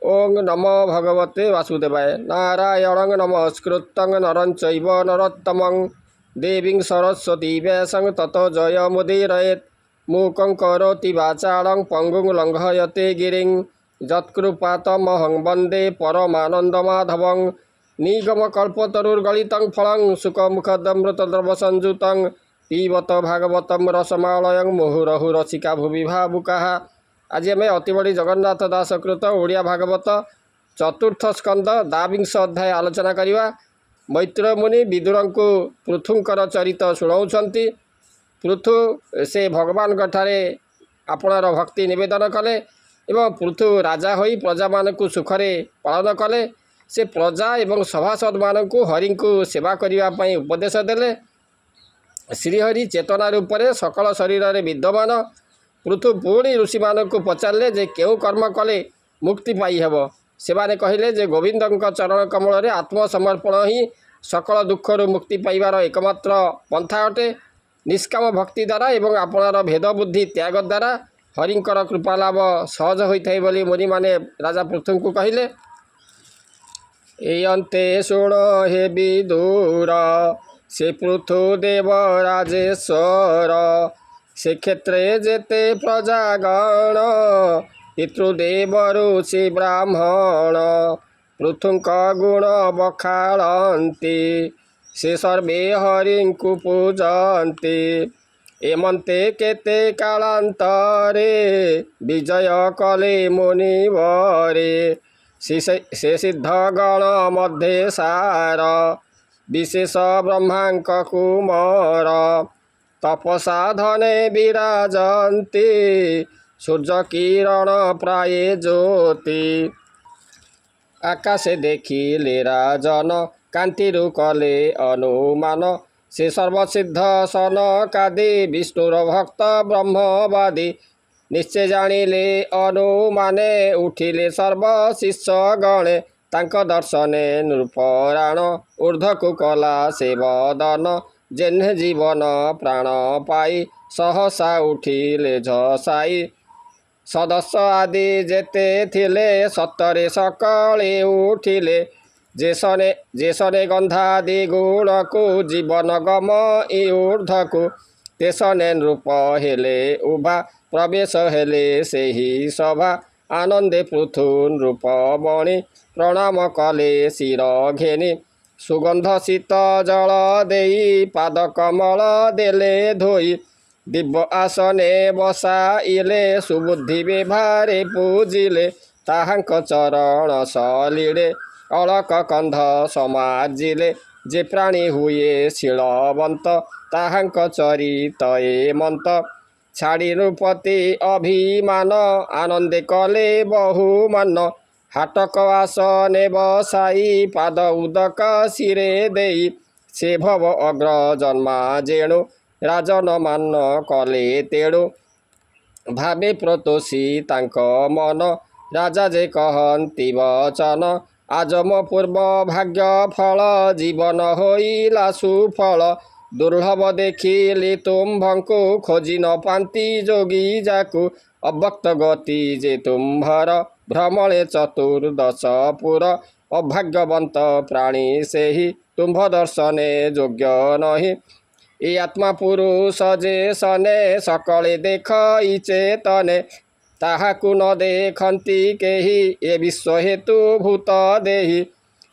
ओं नमो भगवते वासुदेवाय। नारायणं नमस्कृतं नरं चैव नरोत्तमं देवीं सरस्वती व्यासं ततो जयमुदीरयेत्। मूकं करोति वाचालं पङ्गुं लङ्घयते गिरिं यत्कृपातमहं वन्दे परमानन्दमाधवं। निगमकल्पतरुर्गलितं फलं सुखमुखदमृतद्रवसंयुतं पिबत भागवतं रसमालयं मुहुरहुरसिका भुवि भावुकाः। आज आम अति बड़ी जगन्नाथ दास कृत ओडिया भागवत चतुर्थ स्कंद द्वाविंश अध्याय आलोचना करवा। मैत्र मुनि विदुर को पृथुंकर चरित शुणाऊँच। पृथु से भगवान ठारे आपणार भक्ति निवेदन कले एवं पृथु राजा होई प्रजा मान सुखरे पालन कले। से प्रजा एवं सभासद मान हरि को सेवा करने उपदेश देले। श्रीहरि चेतना रूप में सकल शरीर में विद्यमान। पृथु पुणी ऋषि मान को पचारे जे क्यों कर्म कले मुक्ति पाई हेब। से कहले जे गोविंद चरण कमल में आत्मसमर्पण ही सकल दुखर मुक्ति पाइबार एकमात्र पंथा अटे। निष्काम भक्ति द्वारा एवं आपणार भेद बुद्धि त्याग द्वारा हरिंकर कृपा लाभ सहज होता है बोली मुनि माने राजा पृथु को कहले। एयंते शुण हे विदुर से पृथु देव राजेश्वर। से क्षेत्रे जेते प्रजागण पितृदेव ऋषि ब्राह्मण पृथुंक गुण बखाणन्ति। से सर्वे हरिं को पूजन्ति। एमंते केते कालांतरे विजय कले मुनिवरे। से सिद्धगण मध्ये सार विशेष ब्रह्मांक कुमार। तपसाधने विराजन्ति सूर्य किरण प्राये ज्योति। आकाशे देखिले राजन कांतिरु कले अनुमान। से सर्वसिद्ध सनकादि विष्णुर भक्त ब्रह्मवादी। निश्चय जानिले अनुमाने उठिले सर्व शिष्य गणे। तांक दर्शने नृपराण ऊर्ध्वकु कला से वदन। जेन्हे जीवन प्राण पाई सहसा उठिले झसाई। सदस्य आदि जेते थिले सत्तरे सकले उठिले। जेसने गंधादि गुण को जीवन गम ऊर्ध्वकु। तेसने नृप हेले उभा प्रवेश हेले से ही सभा। आनंदे पृथु नृपमणि प्रणाम कले शिर घेनी। सुगंध शीत जल देई पाद कमल देले धोई। दिव्य आसने बसाइले सुबुद्धि व्यवहारे पूजिले। ताहांक चरण सलीले अलक कंध समाजिले। जे प्राणी हुए शीलवंत ताहांक चरित एमंत। छाड़ी नृपति अभिमान आनंदे कले बहुमान। हाटक आसने बसाई पाद उदक शिरे देई। से भव अग्र जन्मा जेणु राजन मान कले तेणु। भावे प्रतोषी तांक मन राजा जे कहन्ति वचन। आज मो पूर्व भाग्य फल जीवन होइला सुफल। दुर्लभ देखिली तुम्भंकु खोजी न पांति जोगी जाकु। अभक्त गति जे तुम्भर भ्रमणे चतुर्दश पुर। अभाग्यवंत प्राणी से ही तुम्भ दर्शने योग्य नहीं। ए आत्मा पुरुष जे सने सकले देखई चेतने। ताहाकु न देखन्ति केही ए विश्व हेतु भूत देही।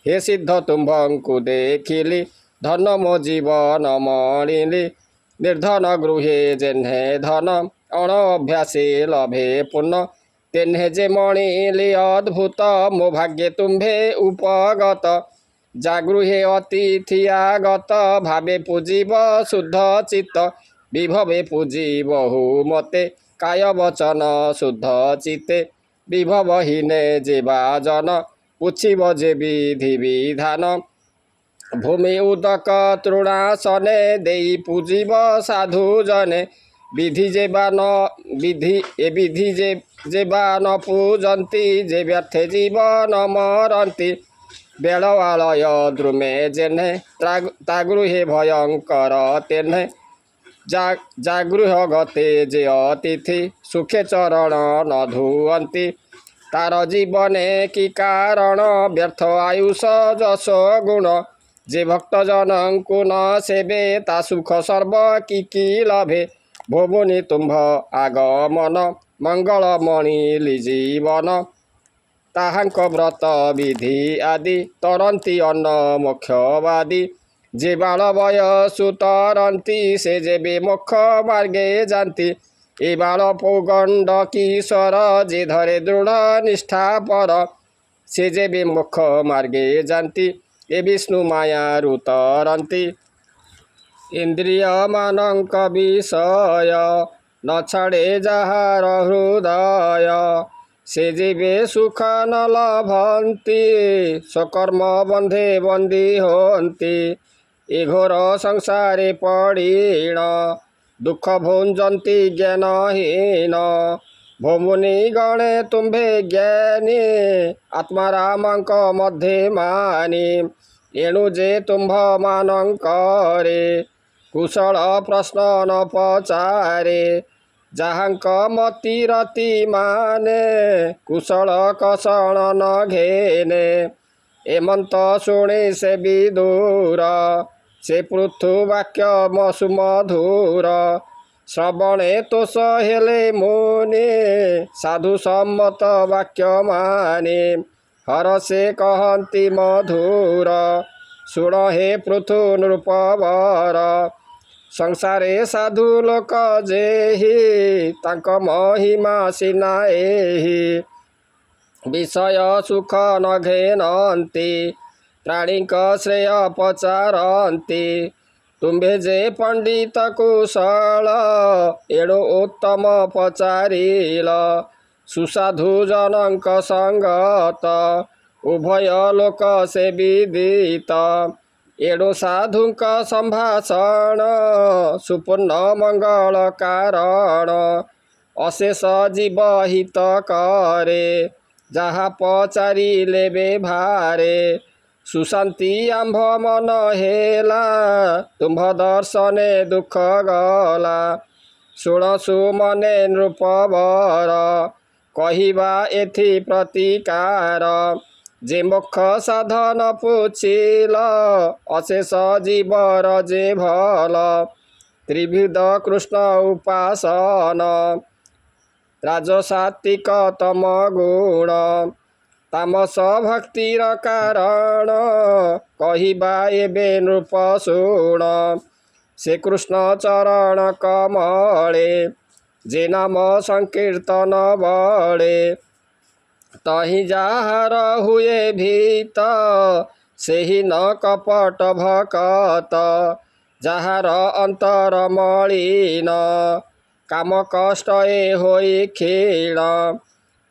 हे सिद्ध तुम्भंकु देखिली धन मो जीवन मणिली। निर्धन गृहे जेन्हे धन अण अभ्यासे लभे पुण्य। तेन्हे जे मणिली अद्भुत मो भाग्ये तुम्भे उपगत। जागृहे अतिथि आगत भावे पूजिब शुद्ध चित्त। विभवे पूजी बहुमते काय वचन शुद्ध चित्ते। विभवहीने जेवा जन पुछिब जे विधि विधान। भूमि उदक तृणासने देई पूजिब साधु जने। विधि जेबा न पूजन्ति जे व्यर्थे जीवन मरन्ति। बेलवालय द्रुमे जेन्हे तागृहे भयंकर तेन्हे। जागृह गते जे अतिथि सुखे चरण न धुअन्ति। तार जीवने कि कारण व्यर्थ आयुष जस गुण जे भक्तजन को न सेवे ता सुख सर्व कि लभे भोमुनि तुम्भ आगमन मंगलमणि जीवन ताहांक व्रत विधि आदि तरंती अन्न मोक्षवादी जे बाल बयसु तरंती से जेबे मोक्ष मार्गे जाती ए बाल पौगंड किशोर जे धरे दृढ़ निष्ठा पर से जेबे मोक्ष मार्गे जाती ए विष्णु माया रुतरंती इंद्रिय मानक विषय न छाड़े जहार हृदय से जीवे सुख न लभन्ति स्वकर्म बंधे बंदी होन्ति ए घोर संसारे पड़ीण दुख भुंजन्ति ज्ञानहीन भोमुनि गणे तुम्भे ज्ञानी आत्मारामंक मध्ये मानी एणु जे तुम्भ मानंकरे कुशल प्रश्न न पचारे जहाँक मति रति माने कुशल कषण न घेने एमंत शुणे से विदूर से पृथु वाक्य सुमधुर श्रवणे तोष हेले मुनि साधु सम्मत वाक्य माने हर से कहन्ति मधुर शुण हे पृथु नृपवर संसारे साधु लोक जेहि तांक महिमा सिना एहि विषय सुख न घेनन्ति प्राणीक श्रेय पचारन्ति तुम्भे जे पंडित कुशल एणु उत्तम पचारिल सुसाधु जनक संगत उभय लोक से विदित एणु साधुक संभाषण सुपूर्ण मंगल कारण अशेष जीव हित करे जहाँ पचारि लेबे भारे सुशांति आंभ मन हेला तुम्भ दर्शने दुख गला शुण सुमने नृपवर कहिबा एथि प्रतिकार जे मोक्ष साधन पुछिल अशेष जीवर जे भल त्रिविध कृष्ण उपासन राजसात्विक तम गुण तामस भक्तिर कारण कहिबा एबे नृप शुण से कृष्ण चरण कमले जे नाम संकीर्तन बड़े तहि जहाँ हुए भीत सेहि न कपट भकत जहाँ अंतर मलिन काम कष्ट ए होई क्षीण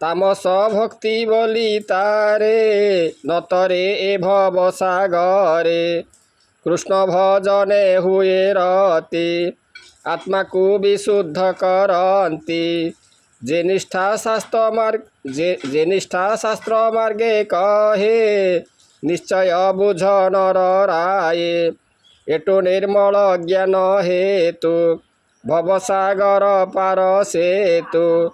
तामस भक्ति बोली तारे नतरे ए भव सागरे कृष्ण भजने हुए रति आत्मा को विशुद्ध करन्ति जे निष्ठा शास्त्र मार्गे कहे निश्चय बुझ नर राये एटो निर्मल ज्ञान हेतु भवसागर पार सेतु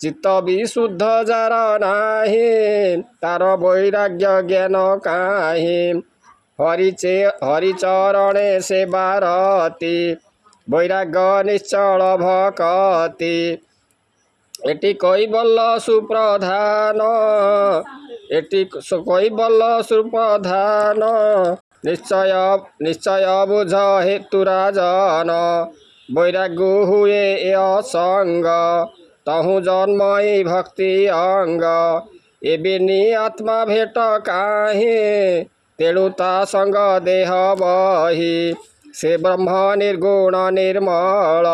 चित्त विशुद्ध जार नाही तार वैराग्य ज्ञान काहि हरिचरणे सेवारती वैराग्य निश्चल भकति एटी कैवल्य सुप्रधान एटी कैवल्य सुप्रधान निश्चय बुझ हेतु राजन वैराग्य हुए असंग तहु जन्मई भक्ति अंग एबिनी आत्मा भेट काहे तेणु ता संग देह बही से ब्रह्म निर्गुण निर्मल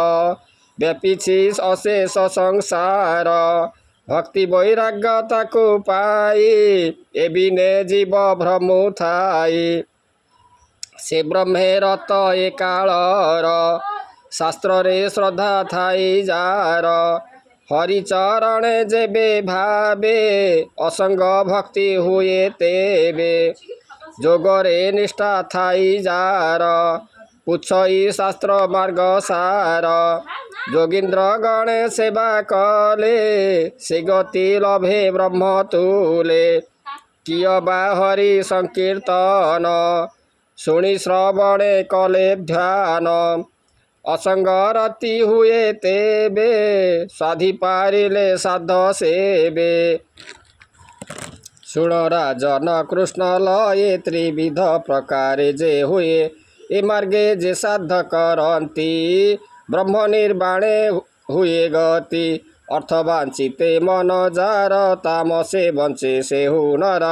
व्यापीछि अशेष संसार भक्ति वैराग्यता को पाई एबिने जीव भ्रमु थाई से ब्रह्मे रत ए कालर शास्त्र रे श्रद्धा थाई जार हरिचरणे जेबे भावे असंग भक्ति हुए तेबे जोगरे निष्ठा थाई जार पुछई शास्त्र मार्ग सार जोगीन्द्र गणे सेवा कले से गति लभे ब्रह्म तुले किय बा हरि संकीर्तन शुणी श्रवणे कले ध्यान असंग रति हुए तेबे स्वाधि पारिले साध सेबे शुण राजन कृष्ण लये त्रिविध प्रकारे जे हुए ए मार्गे जे साध करती ब्रह्म निर्वाणे हुए गति अर्थ वांछिते मन जार तामसे बंचे से हुनर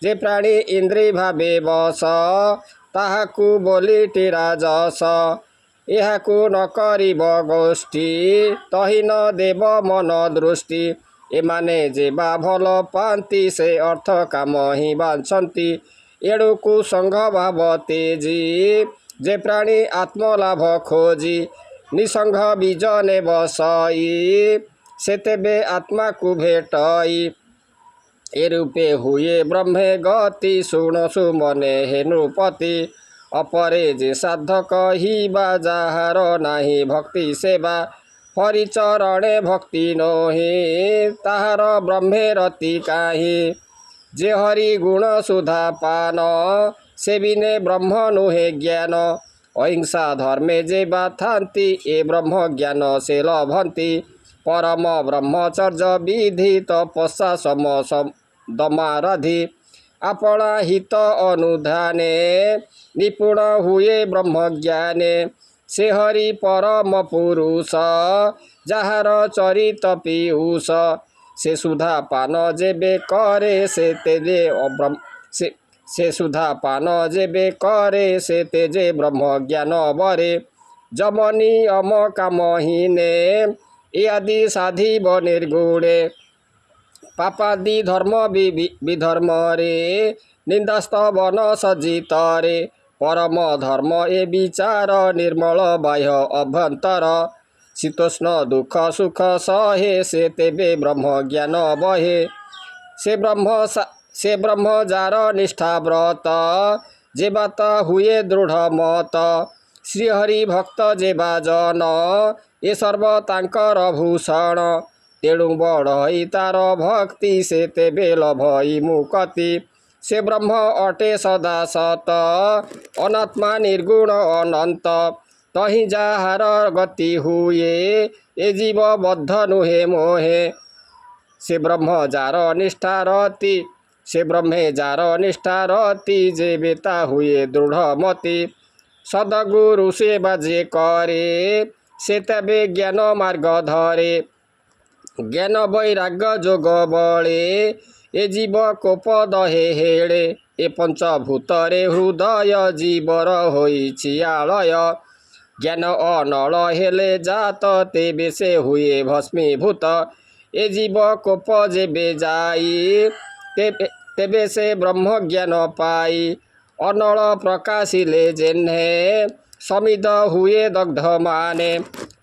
जे प्राणी इंद्रिय भावे बस ताहाकु बोलिटी राजस एहाकु न करिब गोष्ठी तहि न देव मन दृष्टि एमाने जे बा भल पाती से अर्थ काम ही बांछन्ति एणु कुसंग भाव तेजी जे प्राणी आत्मलाभ खोजी निसंग बीजने बसई से तेबे आत्मा को भेटई ए रूपे हुए ब्रह्मे गति शुण सुमने हे नृपति अपरे जे साधक कहिबा जाहार नाही भक्ति सेवा हरिचरणे भक्ति नोहि ताहार ब्रह्मे रति काहि जे हरि गुण सुधा पान सेविने ब्रह्म नुहे ज्ञान अहिंसा धर्मे जे बाथान्ति ए ब्रह्म ज्ञान से लभन्ति परम ब्रह्मचर्य विधि तपस्या सम दमाराधि आपणा हित अनुधाने निपुण हुए ब्रह्म ज्ञाने से हरि परम पुरुष जाहार चरित पीयूष से सुधा पान जेबे करे से तेजे से सुधा पान जेबे करे से तेजे ब्रह्म ज्ञान बरे जमनी अम कामहीने इत्यादि साधिब निर्गुणे पापादि धर्म विधर्म रे निंदास्तवन सजित रे परम धर्म ए विचार निर्मल बाह्य अभ्यंतर शीतोष्ण दुख सुख सहे से तेबे ब्रह्म ज्ञान बहे से ब्रह्म जार निष्ठा व्रत जे बात हुए दृढ़ मत श्रीहरि भक्त जे बाजन ए सर्व तांकर भूषण तेणु बढ़ई तार भक्ति से तेबे लभई मुक्ति से ब्रह्म अटे सदा सत अनात्मा निर्गुण अनंत तहि जाहार गति हुए ए जीव बद्ध नुहे मोहे से ब्रह्म जार निष्ठा रति से ब्रह्मे जार निष्ठा रति जे बेता हुए दृढ़ मति सदगुरु सेवा जे करे से तेबे ज्ञान मार्ग धरे ज्ञान वैराग्य जोग बळे ए जीव कोप दहे हेळे ए पंचभूतरे हृदय जीवर होइछि आलय ज्ञान अनल हेले जात तेबे से हुए भस्मीभूत ए जीव कोप जेबे जाई तेबे से ब्रह्म ज्ञान पाई अनल प्रकाशिले जेन्हे समिद हुए दग्ध माने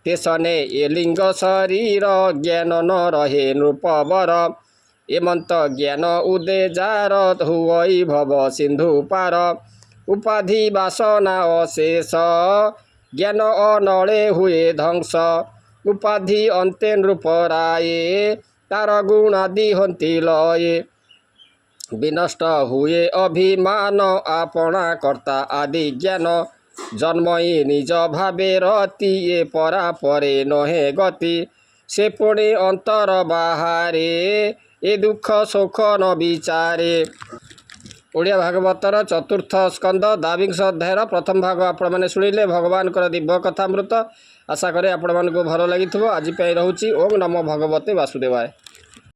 तेसने ए लिंग शरीर ज्ञान न रहे नृपवर एमंत ज्ञान उदे जार हुई भव सिंधु पार उपाधि वासना अशेष ज्ञान अनले हुए ध्वंस उपाधि अंते नृपराये तार गुणादि हंति लये विनष्ट हुए अभिमान आपणा कर्ता आदि ज्ञान जन्मई निज भावे रति ए परा परे नहे गति से पुणे अंतर बाहारे ए दुख सुख न विचारे। ओडिया भागवतर चतुर्थ स्कंद द्वाविंश अध्यायर प्रथम भाग आपण मैंने शुणिले भगवान दिव्य कथामृत आशा करे आपण मानक भल लगी आज रोची ओम नमो भगवते वासुदेवाय।